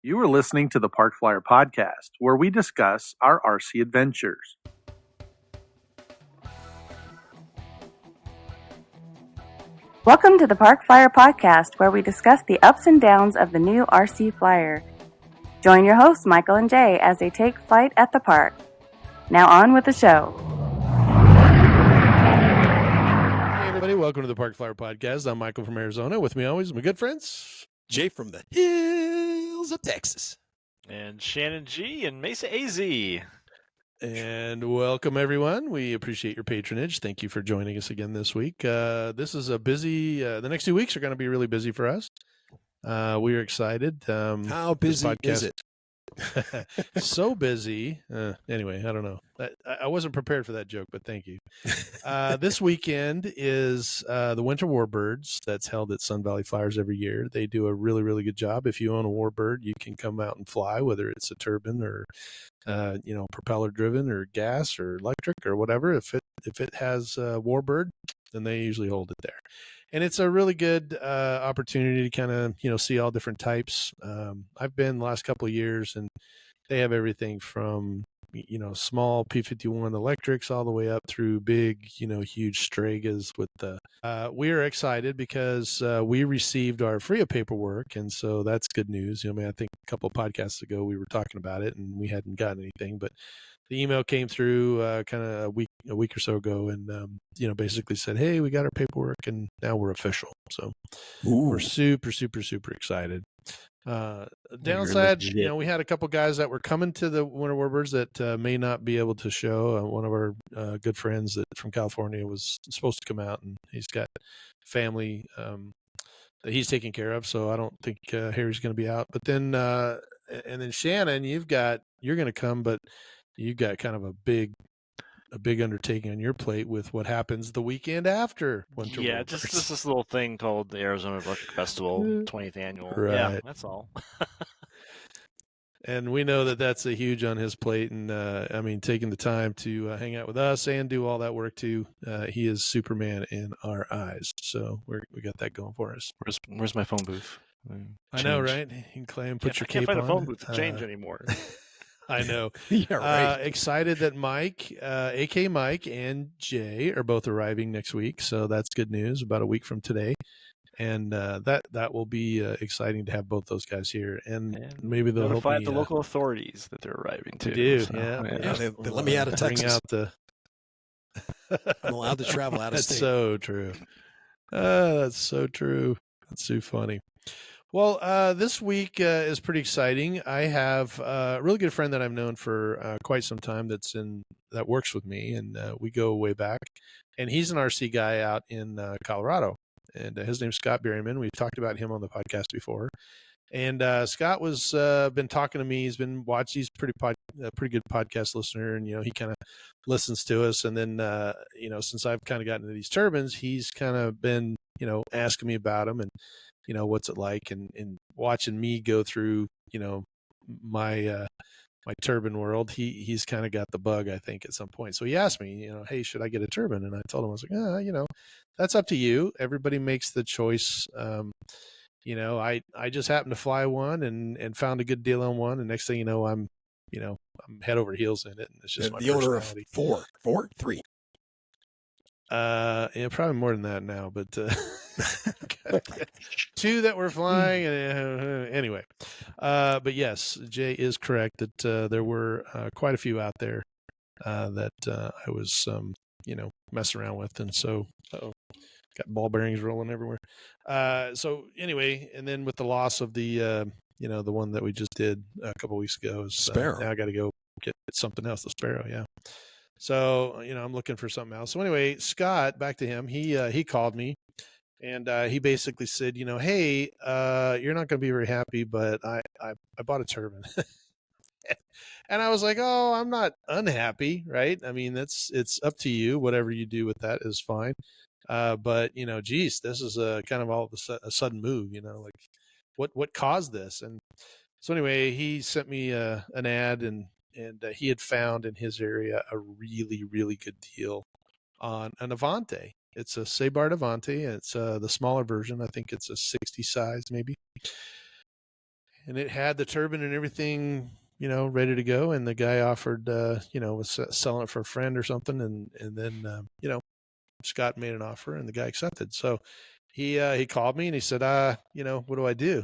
You are listening to the Park Flyer Podcast, where we discuss our RC adventures. Welcome to the Park Flyer Podcast, where we discuss the ups and downs of the new RC Flyer. Join your hosts, Michael and Jay, as they take flight at the park. Now on with the show. Hey everybody, welcome to the Park Flyer Podcast. I'm Michael from Arizona. With me always, my good friends, Jay from the hills of Texas. And Shannon G and Mesa AZ. and welcome everyone. We appreciate your patronage. Thank you for joining us again this week. This is a busy, the next 2 weeks are going to be really busy for us. We are excited. How busy is it? So busy. Anyway, I don't know. I wasn't prepared for that joke, but thank you. This weekend is the Winter Warbirds that's held at Sun Valley Flyers every year. They do a really, really good job. If you own a Warbird, you can come out and fly, whether it's a turbine or propeller driven or gas or electric or whatever. If it has a Warbird, then they usually hold it there. And it's a really good opportunity to kind of, see all different types. I've been the last couple of years, and they have everything from, small P-51 electrics all the way up through big, huge Stragas with the. We are excited because we received our FRIA paperwork, and so that's good news. I think a couple of podcasts ago we were talking about it, and we hadn't gotten anything, but the email came through kind of a week or so ago, and basically said, "Hey, we got our paperwork, and now we're official." So we're super, super, super excited. Downside, we had a couple guys that were coming to the Winter Warbirds that may not be able to show. One of our good friends from California was supposed to come out, and he's got family that he's taking care of, so I don't think Harry's going to be out. But then, and then Shannon, you're going to come, but you've got kind of a big undertaking on your plate with what happens the weekend after Winter Yeah, Warbirds. just this little thing called the Arizona Electric Festival 20th annual. Right. Yeah, that's all. And we know that that's a huge on his plate, and taking the time to hang out with us and do all that work too. He is Superman in our eyes, so we got that going for us. Where's my phone booth? I know, right? You can claim, put your cape on. I can't find a phone booth to change anymore. I know. Yeah, right. Excited that Mike, AK Mike, and Jay are both arriving next week, so that's good news. About a week from today, and that will be exciting to have both those guys here, and maybe they'll help me, the local authorities that they're arriving too. They do, so, yeah. They let me out of Texas. I'm allowed to travel out of state. That's so true. That's so true. That's so funny. Well, this week is pretty exciting. I have a really good friend that I've known for quite some time that works with me, and we go way back. And he's an RC guy out in Colorado, and his name's Scott Berryman. We've talked about him on the podcast before. And Scott was been talking to me. He's been watching. He's pretty good podcast listener, and he kind of listens to us. And then since I've kind of gotten into these turbines, he's kind of been asking me about them and what's it like, and watching me go through my my turbine world. He's kind of got the bug, I think, at some point. So he asked me, hey, should I get a turbine? And I told him, I was like, that's up to you. Everybody makes the choice. I just happened to fly one and found a good deal on one, and next thing you know, I'm head over heels in it, and it's just my the owner of three. Yeah, probably more than that now, but two that were flying. Anyway, but yes, Jay is correct that there were quite a few out there that I was messing around with, and so got ball bearings rolling everywhere. So anyway, and then with the loss of the the one that we just did a couple weeks ago, is Sparrow. now I got to go get something else. The Sparrow, yeah. So, I'm looking for something else. So anyway, Scott, back to him, he called me, and he basically said, hey, you're not going to be very happy, but I bought a turbine. And I was like, oh, I'm not unhappy, right? I mean, it's up to you. Whatever you do with that is fine. But geez, this is a kind of all of a sudden move, like what caused this? And so anyway, he sent me an ad, and he had found in his area a really, really good deal on an Avanti. It's a Sabart Avanti. It's the smaller version. I think it's a 60 size maybe. and it had the turbine and everything, ready to go. And the guy offered, was selling it for a friend or something. And then, Scott made an offer and the guy accepted. So he called me and he said, what do I do?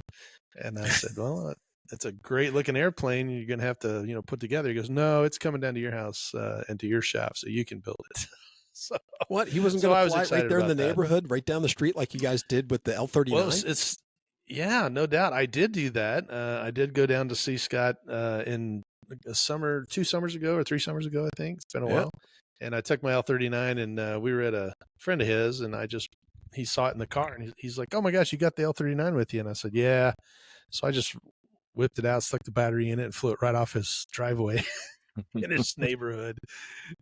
And I said, well, it's a great looking airplane. You're going to have to, put together. He goes, no, it's coming down to your house and to your shop so you can build it. So what? He wasn't so going I to was fly it right excited there in the about that. neighborhood, right down the street, like you guys did with the L-39? Well, yeah, no doubt. I did do that. I did go down to see Scott in a summer, 2 summers ago or 3 summers ago, I think. It's been a while. And I took my L-39 and we were at a friend of his and he saw it in the car and he's like, oh my gosh, you got the L-39 with you? And I said, yeah. So I just whipped it out, stuck the battery in it and flew it right off his driveway in his neighborhood.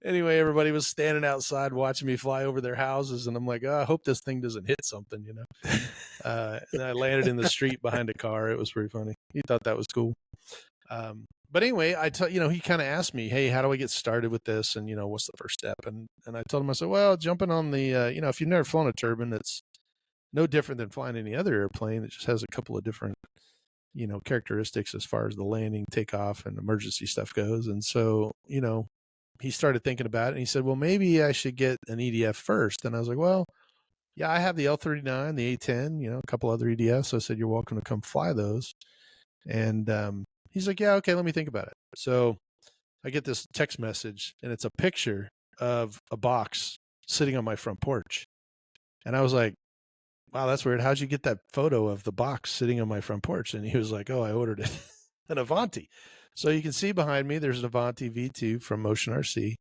Anyway, everybody was standing outside watching me fly over their houses. And I'm like, I hope this thing doesn't hit something, and I landed in the street behind a car. It was pretty funny. He thought that was cool. But anyway, he kind of asked me, hey, how do I get started with this? And, what's the first step? And I told him, I said, well, jumping on the, if you've never flown a turbine, it's no different than flying any other airplane. It just has a couple of different, characteristics as far as the landing, takeoff, and emergency stuff goes. And so, he started thinking about it and he said, well, maybe I should get an EDF first. And I was like, well, yeah, I have the L-39, the A-10, a couple other EDFs. So I said, you're welcome to come fly those. And he's like, yeah, okay, let me think about it. So I get this text message and it's a picture of a box sitting on my front porch. And I was like, wow, that's weird. How'd you get that photo of the box sitting on my front porch? And he was like, oh, I ordered it, an Avanti. So you can see behind me, there's an Avanti V2 from Motion RC.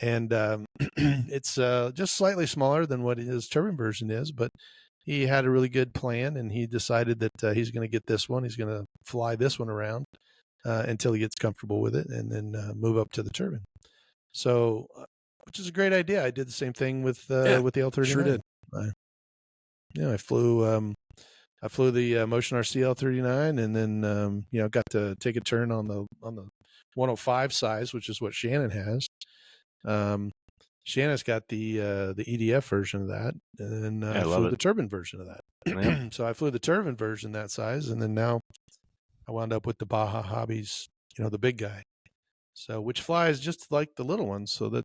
And it's just slightly smaller than what his turbine version is, but he had a really good plan and he decided that he's going to get this one. He's going to fly this one around until he gets comfortable with it and then move up to the turbine. So, which is a great idea. I did the same thing with the L-39. Sure did. I flew the Motion RC L-39 and then, got to take a turn on the 105 size, which is what Shannon has. Shannon's got the EDF version of that, and I flew the turbine version of that. Yeah. So I flew the turbine version that size, and then now I wound up with the Baja Hobbies, the big guy. So which flies just like the little ones. So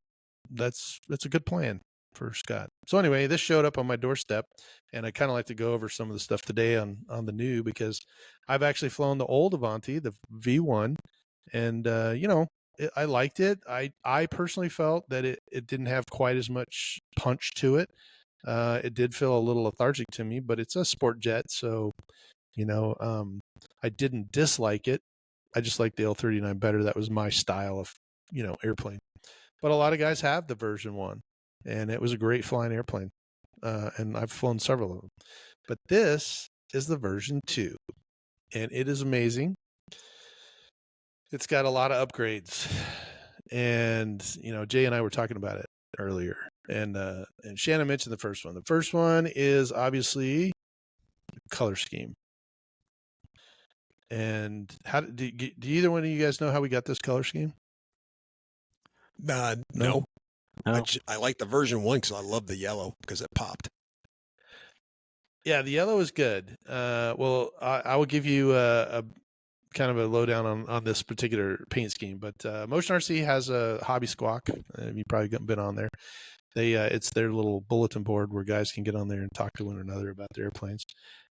that's a good plan for Scott. So anyway, this showed up on my doorstep, and I kind of like to go over some of the stuff today on the new because I've actually flown the old Avanti, the V1, and I liked it. I personally felt that it didn't have quite as much punch to it. It did feel a little lethargic to me, but it's a sport jet, so I didn't dislike it. I just liked the L-39 better. That was my style of airplane. But a lot of guys have the version 1, and it was a great flying airplane. And I've flown several of them. But this is the version 2, and it is amazing. It's got a lot of upgrades, and Jay and I were talking about it earlier, and Shannon mentioned the first one. The first one is obviously color scheme. And how do either one of you guys know how we got this color scheme? No. I like the version 1 because I love the yellow because it popped. Yeah, the yellow is good. Well, I will give you a kind of a lowdown on this particular paint scheme, but Motion RC has a hobby squawk. You've probably been on there. It's their little bulletin board where guys can get on there and talk to one another about their airplanes.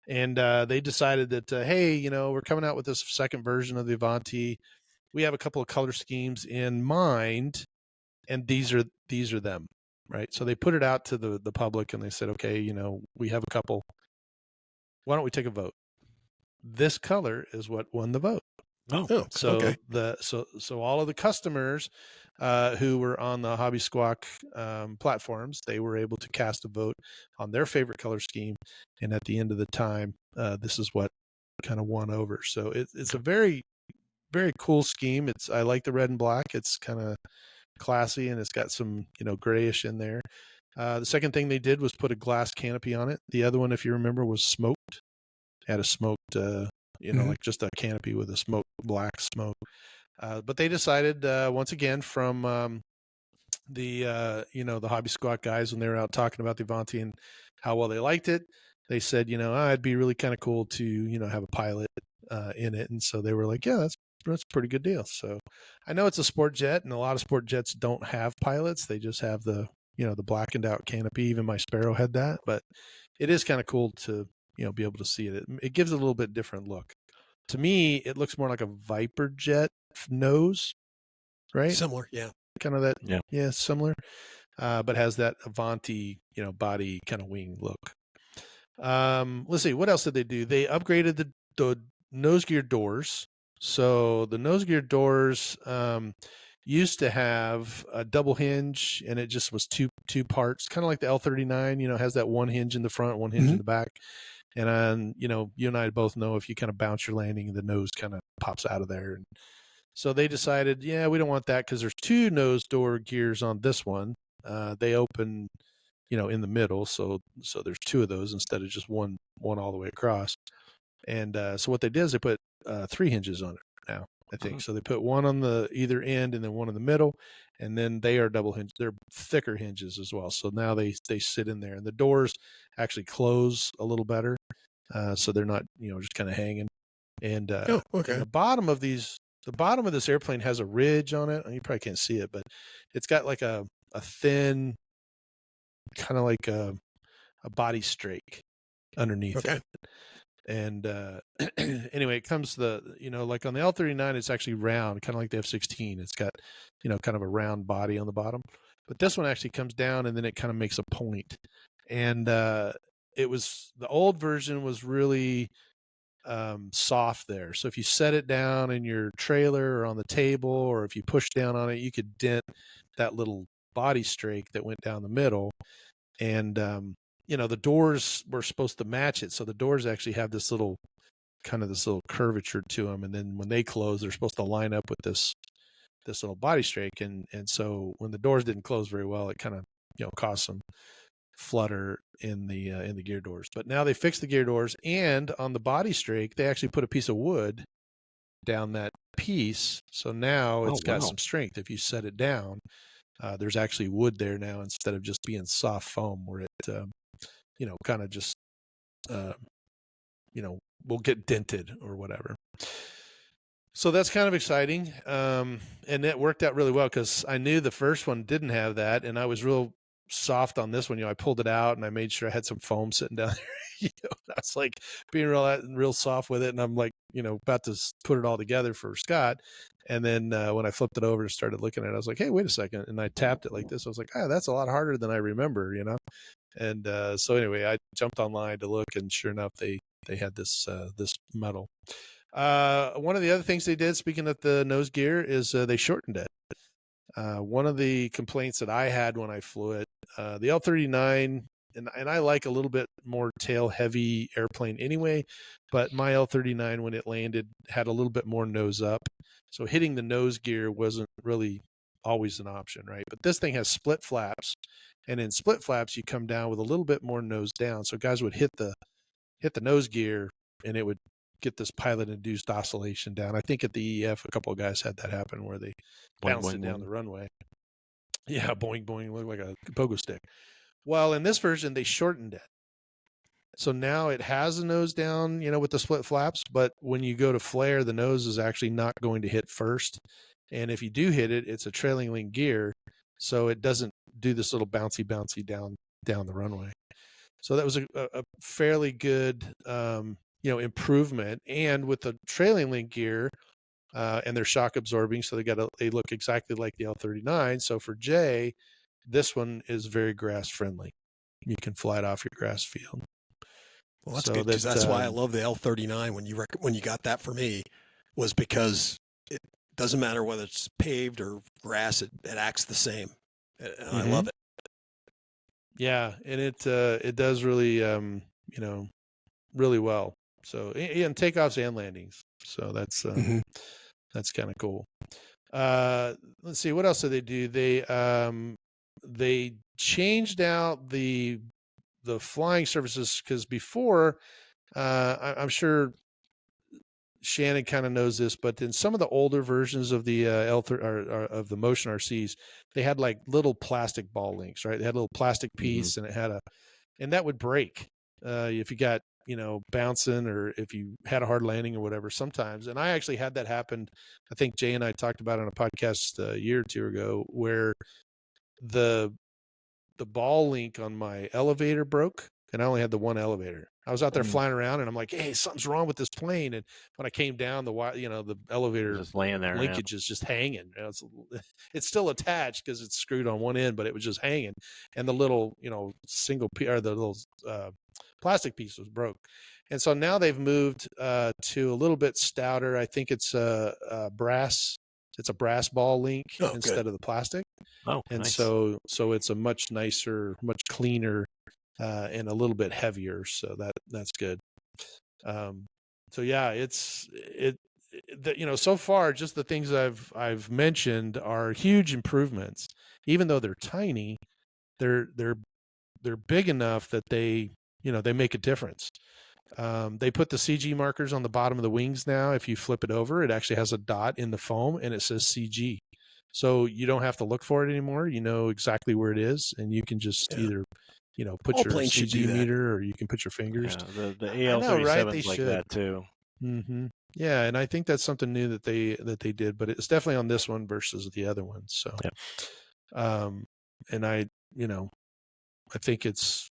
And they decided that, hey, we're coming out with this second version of the Avanti. We have a couple of color schemes in mind, and these are them, right? So they put it out to the public, and they said, okay, we have a couple. Why don't we take a vote? This color is what won the vote. Oh, so okay. So all of the customers who were on the Hobby Squawk platforms, they were able to cast a vote on their favorite color scheme, and at the end of the time, this is what kind of won over. So it's a very, very cool scheme. I like the red and black. It's kind of classy, and it's got some grayish in there. The second thing they did was put a glass canopy on it. The other one, if you remember, was smoked. Had a smoked, like just a canopy with a black smoke. But they decided once again from the Hobby Squawk guys when they were out talking about the Avanti and how well they liked it. They said, it'd be really kind of cool to have a pilot in it, and so they were like, yeah, that's a pretty good deal. So I know it's a sport jet, and a lot of sport jets don't have pilots; they just have the the blackened out canopy. Even my Sparrow had that, but it is kind of cool to be able to see it. It gives it a little bit different look. To me, it looks more like a Viper jet nose, right? Similar, yeah. Kind of that, yeah, similar, but has that Avanti, body kind of wing look. Let's see, what else did they do? They upgraded the nose gear doors. So the nose gear doors used to have a double hinge, and it just was two parts, kind of like the L39. Has that one hinge in the front, one hinge in the back. And you and I both know if you kind of bounce your landing, the nose kind of pops out of there. And so they decided, yeah, we don't want that because there's two nose door gears on this one. They open, in the middle, so there's two of those instead of just one all the way across. And so what they did is they put 3 hinges on it now, I think. So they put one on the either end and then one in the middle, and then they are double hinges. They're thicker hinges as well. So now they sit in there, and the doors actually close a little better, so they're not just kind of hanging. And okay. the bottom of this airplane has a ridge on it. You probably can't see it, but it's got like a thin, kind of like a body underneath it. And anyway, it comes like on the L39, it's actually round, kind of like the F-16. It's got kind of a round body on the bottom, but this one actually comes down and then it kind of makes a point. And it was, the old version was really soft there, so if you set it down in your trailer or on the table, or if you push down on it, you could dent that little body strake that went down the middle. And the doors were supposed to match it, so the doors actually have this little curvature to them, and then when they close, they're supposed to line up with this little body strake. And so when the doors didn't close very well, it kind of caused some flutter in the gear doors. But now they fixed the gear doors, and on the body strake they actually put a piece of wood down that piece, so now it's got some strength. If you set it down, there's actually wood there now instead of just being soft foam where it kind of just will get dented or whatever. So that's kind of exciting, and it worked out really well because I knew the first one didn't have that, and I was real soft on this one. I pulled it out and I made sure I had some foam sitting down there. I was like being real soft with it, and I'm like about to put it all together for Scott. And then when I flipped it over and started looking at it, I was like, hey, wait a second. And I tapped it like this. I was like, that's a lot harder than I remember, And so anyway, I jumped online to look, and sure enough, they had this metal. One of the other things they did, speaking of the nose gear, is they shortened it. One of the complaints that I had when I flew it, the L39, and I like a little bit more tail heavy airplane anyway, but my L39, when it landed, had a little bit more nose up. So hitting the nose gear wasn't really always an option, right? But this thing has split flaps, and in split flaps, you come down with a little bit more nose down. So guys would hit the nose gear, and it would get this pilot induced oscillation down. I think at the EF, a couple of guys had that happen where they bounced it down the runway. Yeah, boing, boing, looked like a pogo stick. Well, in this version, they shortened it. So now it has a nose down, with the split flaps, but when you go to flare, the nose is actually not going to hit first. And if you do hit it, it's a trailing wing gear, so it doesn't do this little bouncy down the runway. So that was a fairly good, improvement. And with the trailing link gear, and they're shock absorbing, so they look exactly like the L39. So for Jay, this one is very grass friendly. You can fly it off your grass field. Well, that's good, because that's why I love the L39. When you got that for me, was because it doesn't matter whether it's paved or grass; it acts the same, and I love it. Yeah, and it does really really well. So and takeoffs and landings. So that's kind of cool. Let's see, what else did they do? They changed out the flying surfaces, because before, I'm sure Shannon kind of knows this, but in some of the older versions of the of the Motion RCs, they had like little plastic ball links, right? They had a little plastic piece, and it had and that would break if you got bouncing, or if you had a hard landing or whatever sometimes. And I actually had that happen. I think Jay and I talked about it on a podcast a year or two ago, where the ball link on my elevator broke, and I only had the one elevator. I was out there flying around, and I'm like, hey, something's wrong with this plane. And when I came down, the elevator just laying there, linkage is just hanging. It's still attached because it's screwed on one end, but it was just hanging. And the little, single or the little plastic piece was broke. And so now they've moved to a little bit stouter. I think it's a brass. It's a brass ball link instead of the plastic. Oh, and nice. so it's a much nicer, much cleaner, and a little bit heavier. So that's good. So yeah, so far, just the things I've mentioned are huge improvements. Even though they're tiny, they're big enough that they make a difference. They put the CG markers on the bottom of the wings now. If you flip it over, it actually has a dot in the foam and it says CG. So you don't have to look for it anymore. You know exactly where it is, and you can just either, put your CG meter, or you can put your fingers. Yeah, the AL37's like that too. Mm-hmm. Yeah, and I think that's something new that they did, but it's definitely on this one versus the other one. So, and I think it's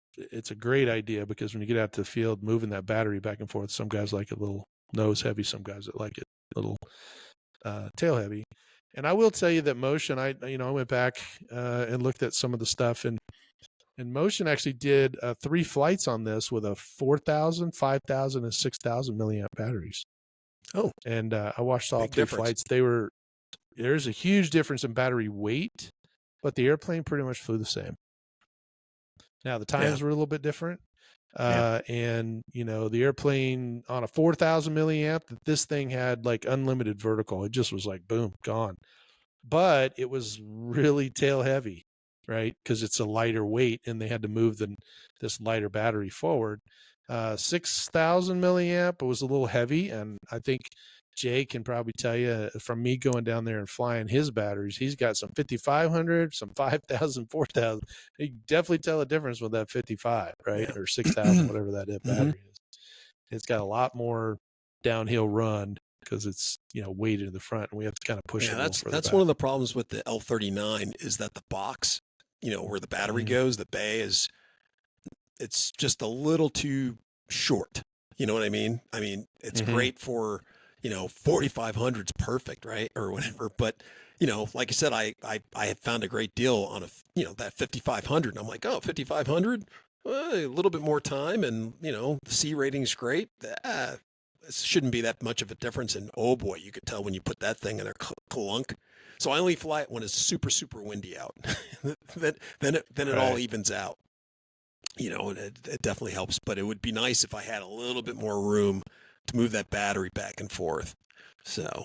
a great idea, because when you get out to the field, moving that battery back and forth, some guys like it a little nose heavy, some guys that like it a little tail heavy. And I will tell you that Motion, I went back and looked at some of the stuff, and Motion actually did 3 flights on this with a 4,000, 5,000, and 6,000 milliamp batteries. Oh, and I watched all 3 flights. There's a huge difference in battery weight, but the airplane pretty much flew the same. Now the times were a little bit different. And the airplane on a 4,000 milliamp, this thing had like unlimited vertical. It just was like, boom, gone. But it was really tail heavy, right? Because it's a lighter weight, and they had to move this lighter battery forward. 6,000 milliamp, it was a little heavy. And I think Jay can probably tell you, from me going down there and flying his batteries, he's got some 5,500, some 5,000, 4,000. You can definitely tell the difference with that 55, right? Or 6,000, whatever that battery is. It's got a lot more downhill run because it's, weighted in the front, and we have to kind of push it. That's one of the problems with the L39 is that the box, where the battery goes, the bay it's just a little too short. You know what I mean? I mean, it's great for, 4,500's perfect, right? Or whatever. But, like I said, I had found a great deal on that 5,500. And I'm like, 5,500, a little bit more time. And, the C rating's great. It shouldn't be that much of a difference. And oh boy, you could tell when you put that thing in a clunk. So I only fly it when it's super, super windy out. then it all evens out. It definitely helps, but it would be nice if I had a little bit more room to move that battery back and forth. So,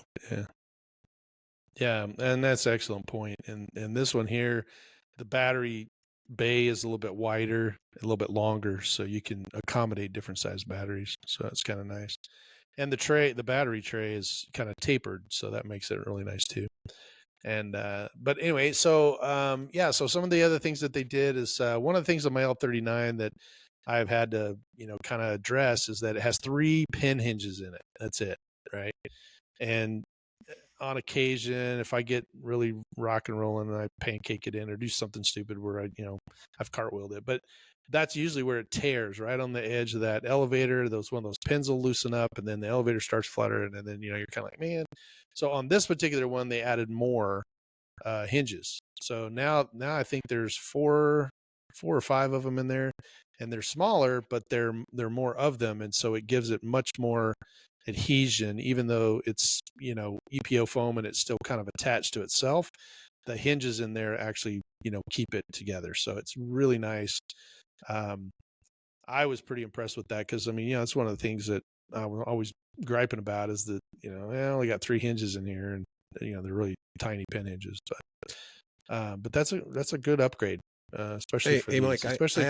yeah, and that's an excellent point. And this one here, the battery bay is a little bit wider, a little bit longer, so you can accommodate different size batteries. So that's kind of nice. And the battery tray is kind of tapered, so that makes it really nice too. And but anyway, so so some of the other things that they did is one of the things on my L39 that I've had to kind of address is that it has 3 pin hinges in it. That's it, right? And on occasion, if I get really rock and rolling and I pancake it in or do something stupid where I've cartwheeled it, but that's usually where it tears, right on the edge of that elevator. One of those pins will loosen up, and then the elevator starts fluttering, and then you're kind of like, man. So on this particular one, they added more hinges. So now I think there's 4 or 5 of them in there, and they're smaller, but they're more of them, and so it gives it much more adhesion, even though it's EPO foam and it's still kind of attached to itself. The hinges in there actually keep it together, so it's really nice. I was pretty impressed with that because it's one of the things that I was always griping about is that I only got 3 hinges in here, and they're really tiny pin hinges. But that's a good upgrade, especially for Mike. especially I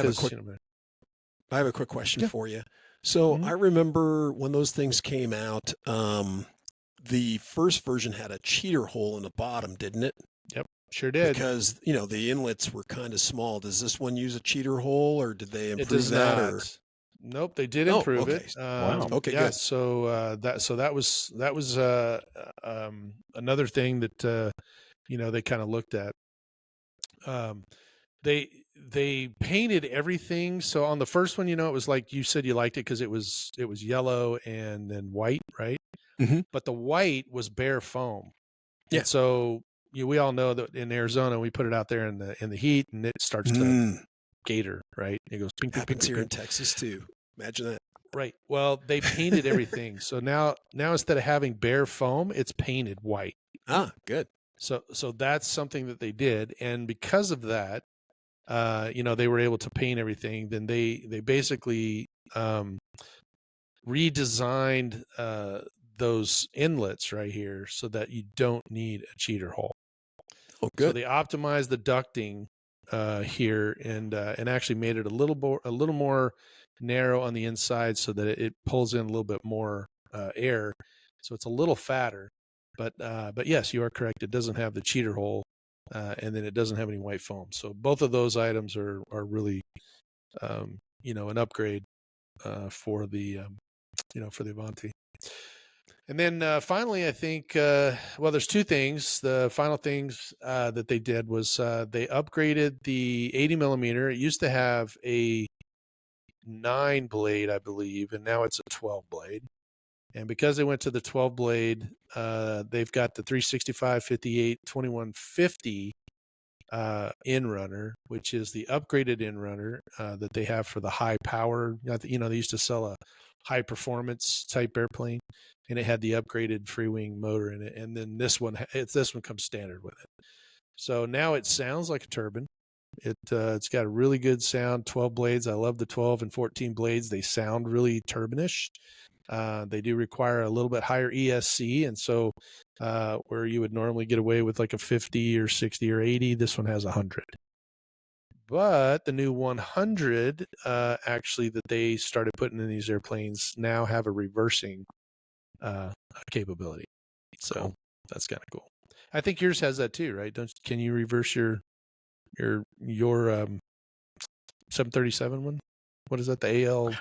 have a quick question for you. So I remember when those things came out, the first version had a cheater hole in the bottom, didn't it? Yep, sure did. Because the inlets were kind of small. Does this one use a cheater hole, or did they improve that? Nope, they did improve okay. it. Wow. Okay, yeah, good. so that was another thing that they kind of looked at. They painted everything. So on the first one, it was like you said you liked it because it was yellow and then white, right? Mm-hmm. But the white was bare foam. Yeah. And so we all know that in Arizona we put it out there in the heat and it starts to gator, right? It goes ping, ping, Happens ping, here ping, in Texas too. Imagine that. Right. Well, they painted everything. So now instead of having bare foam, it's painted white. Ah, good. So that's something that they did, and because of that, they were able to paint everything. Then they basically redesigned those inlets right here so that you don't need a cheater hole. Oh, So good. they optimized the ducting here and actually made it a little more narrow on the inside so that it pulls in a little bit more air. So it's a little fatter, but yes, you are correct. It doesn't have the cheater hole, and then it doesn't have any white foam. So both of those items are really an upgrade for the for the Avanti. And then finally, I think, there's two things. The final things that they did was they upgraded the 80 millimeter. It used to have a 9 blade, I believe, and now it's a 12 blade. And because they went to the 12 blade, they've got the 365, 58, 2150 in runner, which is the upgraded in runner that they have for the high power. They used to sell a high performance type airplane, and it had the upgraded free wing motor in it. And then this one comes standard with it. So now it sounds like a turbine. It's got a really good sound. 12 blades. I love the 12 and 14 blades. They sound really turbinish. They do require a little bit higher ESC, and so where you would normally get away with like a 50 or 60 or 80, this one has 100. But the new 100 actually that they started putting in these airplanes now have a reversing capability. So that's kind of cool. I think yours has that too, right? Can you reverse your 737 one? What is that? The AL?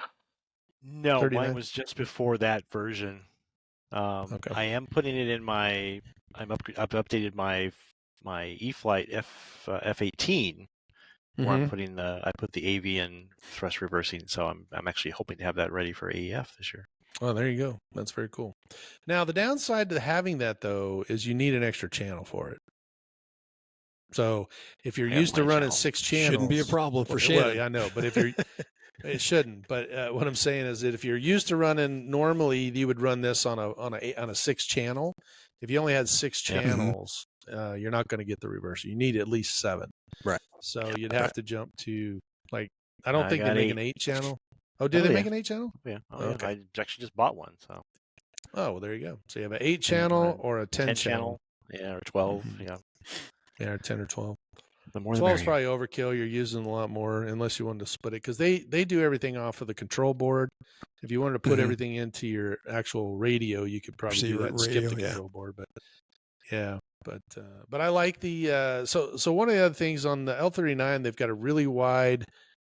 No, 39? mine was just before that version. Okay. I am putting it in my. I've updated my E-flite F18. Where I'm putting I put the AV and thrust reversing, so I'm actually hoping to have that ready for AEF this year. Oh, there you go. That's very cool. Now, the downside to having that, though, is you need an extra channel for it. So if you're used to running 6 channels... Shouldn't be a problem for Shannon. Well, yeah, I know, but if you're... It shouldn't. But what I'm saying is that if you're used to running... Normally, you would run this on a 6 channel. If you only had 6 channels, you're not going to get the reverser. You need at least 7. Right. So you'd have to jump to, like... I don't think they make an 8 channel. Oh, did they make an 8 channel? Yeah. Okay. I actually just bought one. So. Oh, well, there you go. So you have an 8 channel or a 10 channel. Yeah, or 12. Yeah. Yeah, or 10 or 12. The more 12 is probably overkill. You're using a lot more unless you wanted to split it because they do everything off of the control board. If you wanted to put everything into your actual radio, you could probably do that and skip the control board. But yeah, but I like the so one of the other things on the L39, they've got a really wide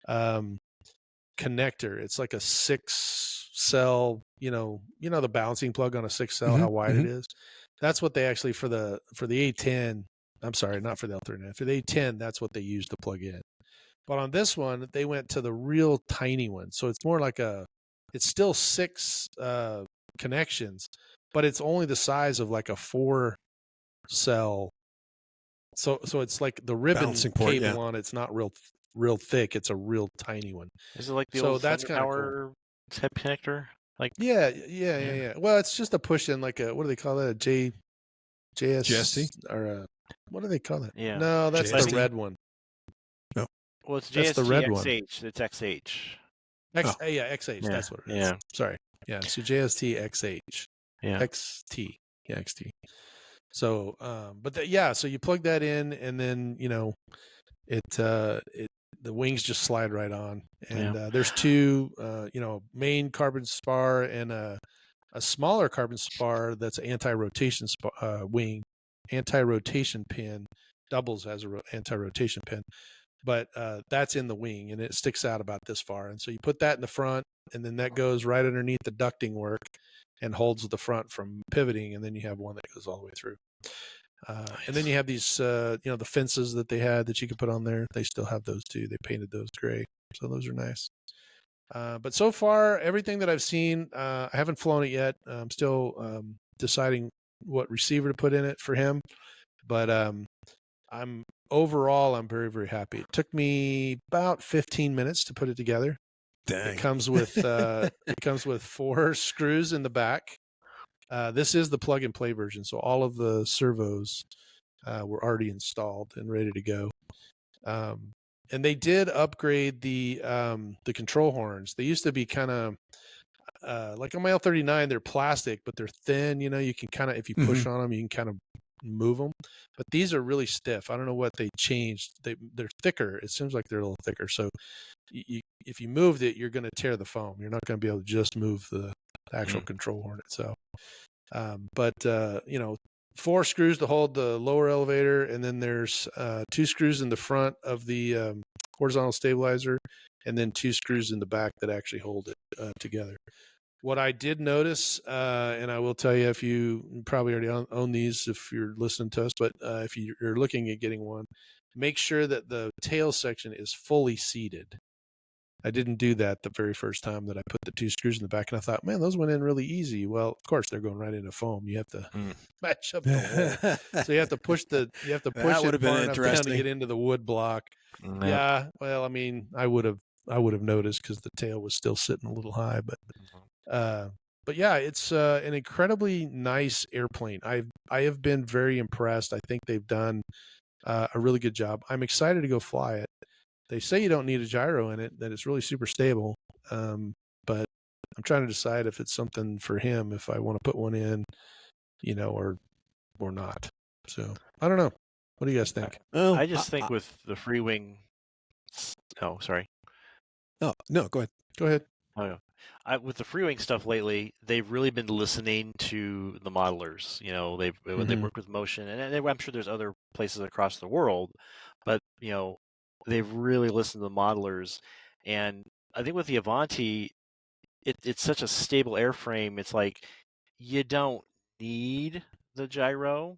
connector. It's like a 6-cell, the balancing plug on a 6-cell, how wide it is. That's what they actually for the A10. I'm sorry, not for the L39. For the A10, that's what they use to plug in. But on this one, they went to the real tiny one. So it's more like it's still 6 connections, but it's only the size of like a 4-cell. So it's like the ribbon cable on it's not real thick. It's a real tiny one. Is it like the old that's kind of cool. Type connector? Like yeah. Well, it's just a push in, like a, what do they call that? A JST or a, what do they call it? Yeah. No, that's JST? the red one. No. Well, it's JST, that's the red XH. one. It's XH. Yeah, XH. Yeah. That's what it is. Yeah. Sorry. Yeah. So JST XH. Yeah. XT. Yeah, XT. So, so you plug that in, and then the wings just slide right on, and there's 2, main carbon spar and a smaller carbon spar that's an anti-rotation wing, anti-rotation pin, doubles as an anti-rotation pin. but that's in the wing and it sticks out about this far. And so you put that in the front, and then that goes right underneath the ducting work and holds the front from pivoting. And then you have one that goes all the way through. And then you have these, the fences that they had that you could put on there. They still have those too. They painted those gray. So those are nice. But so far, everything that I've seen, I haven't flown it yet. I'm still deciding what receiver to put in it for him. But I'm very, very happy. It took me about 15 minutes to put it together. Dang. It comes with 4 screws in the back. This is the plug and play version, so all of the servos were already installed and ready to go. And they did upgrade the control horns. They used to be kind of like on my L39, they're plastic, but they're thin. You can kind of, if you push on them, you can kind of move them. But these are really stiff. I don't know what they changed. They're thicker. It seems like they're a little thicker. So if you moved it, you're going to tear the foam. You're not going to be able to just move the actual control horn itself. But 4 screws to hold the lower elevator, and then there's 2 screws in the front of the horizontal stabilizer, and then 2 screws in the back that actually hold it together. What I did notice, and I will tell you, if you probably already own these if you're listening to us, but if you're looking at getting one, make sure that the tail section is fully seated. I didn't do that the very first time that I put the 2 screws in the back, and I thought, man, those went in really easy. Well, of course, they're going right into foam. You have to match up the hole. So you have to push it far enough down to get into the wood block. Yep. Yeah, well, I mean, I would have noticed because the tail was still sitting a little high, but yeah, it's an incredibly nice airplane. I have been very impressed. I think they've done a really good job. I'm excited to go fly it. They say you don't need a gyro in it, that it's really super stable. But I'm trying to decide if it's something for him, if I want to put one in, or not. So I don't know. What do you guys think? I just think with the free wing. Oh, sorry. Oh, no, go ahead. Go ahead. Oh, yeah. With the free wing stuff lately, they've really been listening to the modelers. They work with Motion, and I'm sure there's other places across the world, but they've really listened to the modelers. And I think with the Avanti, it's such a stable airframe. It's like you don't need the gyro.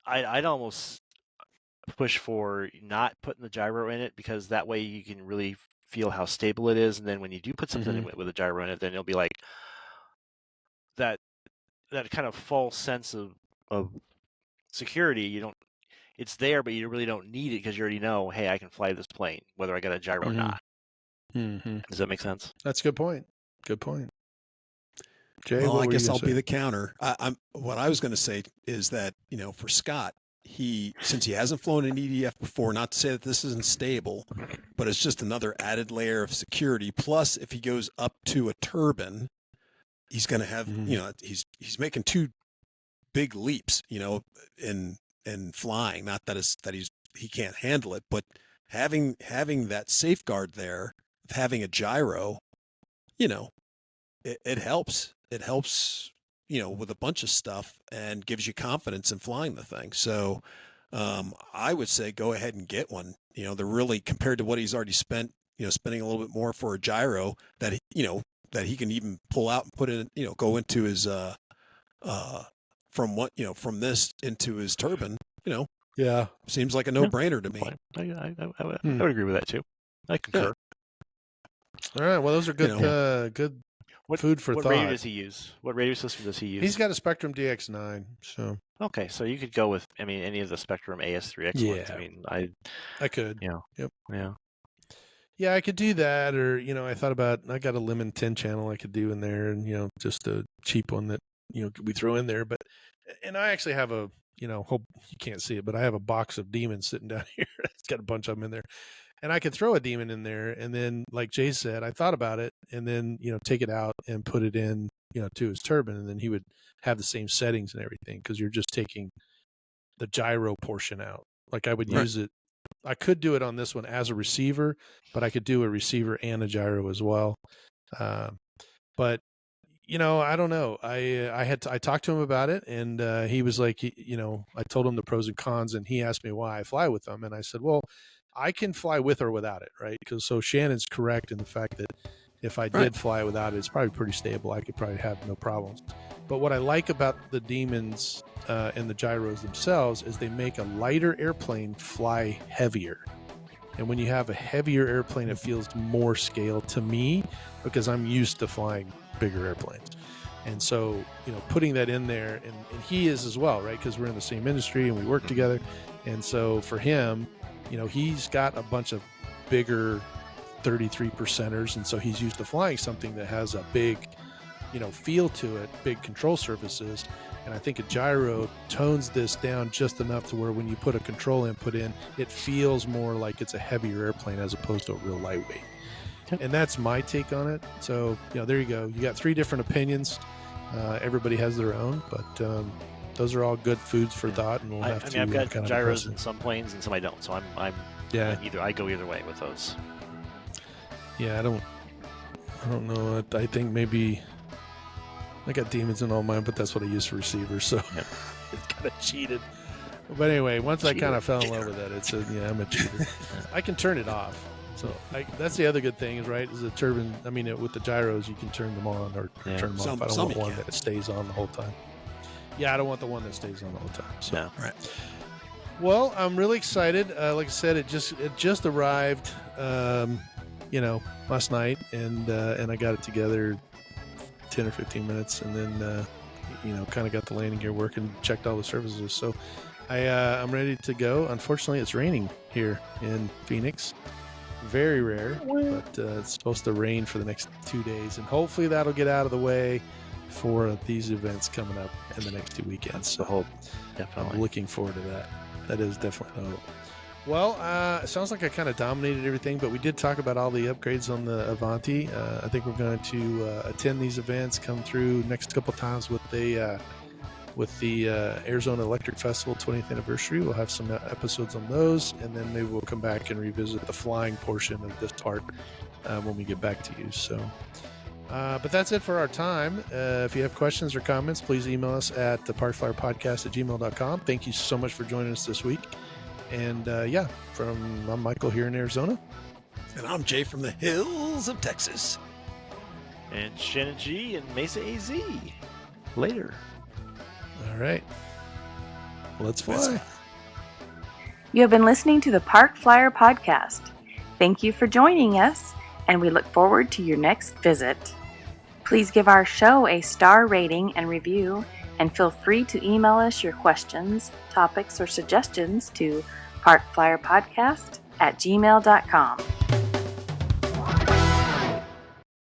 I'd almost push for not putting the gyro in it, because that way you can really feel how stable it is. And then when you do put something in with a gyro in it, then it'll be like that kind of false sense of security. It's there, but you really don't need it because you already know, hey, I can fly this plane, whether I got a gyro or not. Does that make sense? That's a good point. Good point. Jay, well, I guess I'll be the counter. What I was going to say is that, for Scott, since he hasn't flown an EDF before, not to say that this isn't stable, but it's just another added layer of security. Plus, if he goes up to a turbine, he's going to have, he's making 2 big leaps, in flying. Not that he can't handle it, but having that safeguard there, having a gyro, it helps. It helps, with a bunch of stuff, and gives you confidence in flying the thing. So I would say go ahead and get one. They're really, compared to what he's already spent, spending a little bit more for a gyro that he can even pull out and put in, go into his from this into his turbine, yeah, seems like a no-brainer to me. I would agree with that too. I concur. Yeah. All right. Well, those are good. Good food for thought. What radio does he use? What radio system does he use? He's got a Spectrum DX9. So okay, so you could go with, any of the Spectrum AS3X ones. I could. Yeah. Yep. Yeah. Yeah, I could do that, or I thought about, I got a Lemon 10 channel I could do in there, and just a cheap one that we throw in there. But and I actually have a hope you can't see it, but I have a box of demons sitting down here. It's got a bunch of them in there. And I could throw a demon in there, and then, like Jay said, I thought about it, and then take it out and put it in, to his turbine, and then he would have the same settings and everything, because you're just taking the gyro portion out. Like I would use it. I could do it on this one as a receiver, but I could do a receiver and a gyro as well. But I don't know. I talked to him about it, and he was like, I told him the pros and cons, and he asked me why I fly with them, and I said, well, I can fly with or without it, right? Because so Shannon's correct in the fact that if I did fly without it, it's probably pretty stable. I could probably have no problems. But what I like about the Demons and the gyros themselves is they make a lighter airplane fly heavier. And when you have a heavier airplane, it feels more scale to me because I'm used to flying bigger airplanes. And so, putting that in there, and he is as well, right? Because we're in the same industry and we work together. And so for him, he's got a bunch of bigger 33%ers. And so he's used to flying something that has a big, feel to it, big control surfaces. And I think a gyro tones this down just enough to where when you put a control input in, it feels more like it's a heavier airplane as opposed to a real lightweight. And that's my take on it. So, there you go. You got 3 different opinions. Everybody has their own, but those are all good foods for thought. And we'll have to. I've got gyros in some planes and some I don't. So I go either way with those. Yeah, I don't know. I think maybe I got Demons in all mine, but that's what I use for receivers. So it's kind of cheated. But anyway, once I kind of fell in love with that, I'm a cheater. I can turn it off. So that's the other good thing is the turbine. I mean, with the gyros, you can turn them on or turn them off. I don't want one that stays on the whole time. Yeah, I don't want the one that stays on the whole time. So. No. Right. Well, I'm really excited. Like I said, it just arrived, last night, and I got it together 10 or 15 minutes, and then kind of got the landing gear working, checked all the surfaces. So I'm ready to go. Unfortunately, it's raining here in Phoenix. Very rare, but it's supposed to rain for the next 2 days, and hopefully that'll get out of the way for these events coming up in the next 2 weekends. That's the hope. Definitely. I'm looking forward to that. That is definitely the hope. Well, it sounds like I kind of dominated everything, but we did talk about all the upgrades on the Avanti. I think we're going to attend these events, come through next couple times with the Arizona Electric Festival 20th anniversary. We'll have some episodes on those, and then maybe we'll come back and revisit the flying portion of this part when we get back to you. So, but that's it for our time. If you have questions or comments, please email us at theparkflyerpodcast@gmail.com. Thank you so much for joining us this week. And I'm Michael here in Arizona. And I'm Jay from the hills of Texas. And Shannon G in Mesa AZ. Later. All right. Let's fly. You have been listening to the Park Flyer Podcast. Thank you for joining us, and we look forward to your next visit. Please give our show a star rating and review, and feel free to email us your questions, topics, or suggestions to parkflyerpodcast@gmail.com.